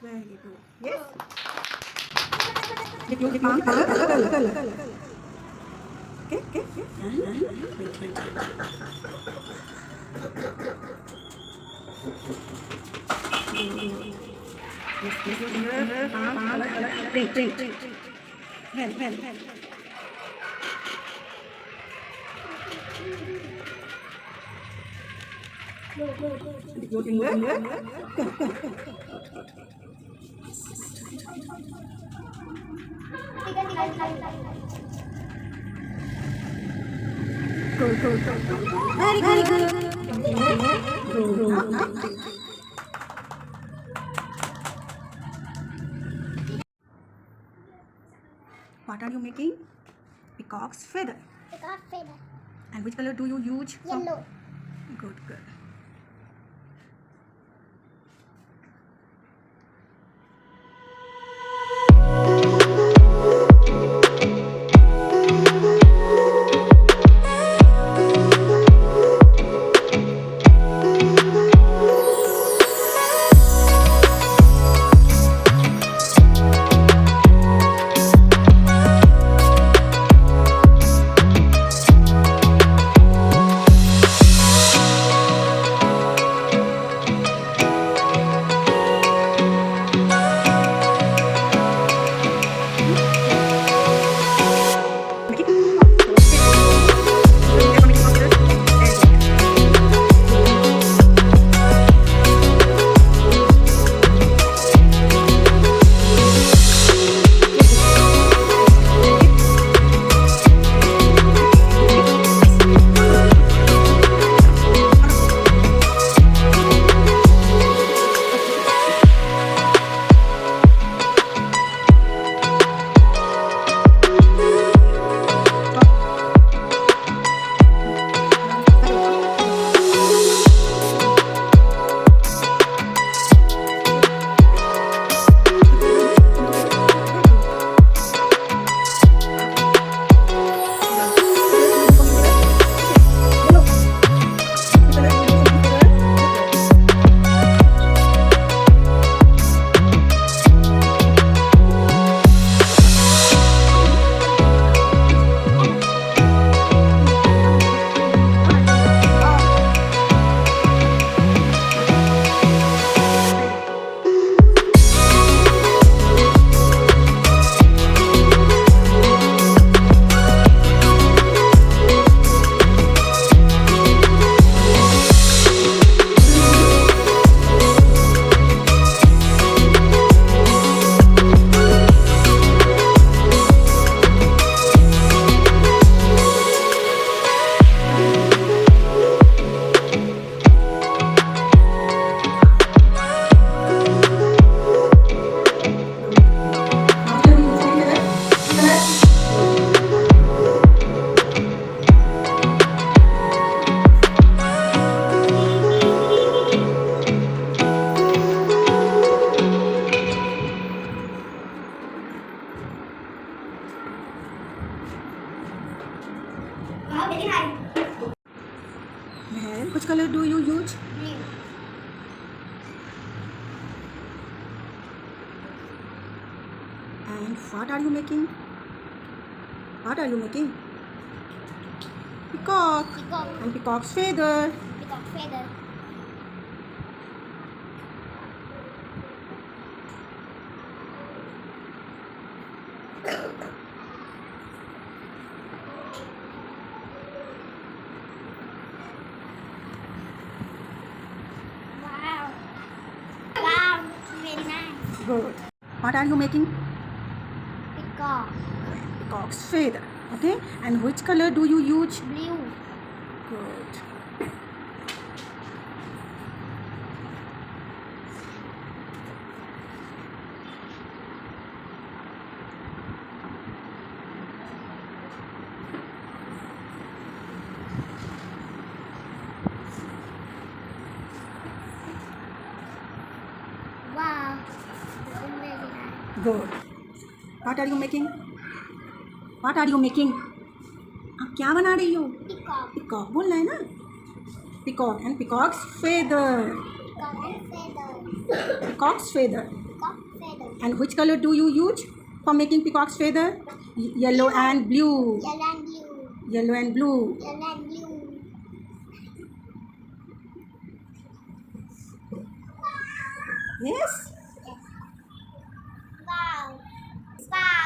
Very good. Yes. Your palm color. Okay. Wait. Yes. Your finger, palm color. Print. Pen. Your finger. Go. Very good. Go. What are you making? Peacock's feather. Peacock feather. And which color do you use? Yellow. Good. And which color do you use? Blue. And what are you making? Peacock. And peacock's feather. Peacock feather. Wow, very nice. Good. What are you making? Peacock. Peacock's feather. Okay. And which color do you use? Blue. Good. Wow, this is very nice. Good. What are you making? आप क्या बना रही हो? Peacock. Peacock बोलना है ना? Peacock and peacock's feather. Peacock and feather. Peacock's feather. Peacock And which color do you use for making peacock's feather? Yellow and blue. Yellow and blue. Yellow and blue. Yellow and blue. Yes? Wow. Wow.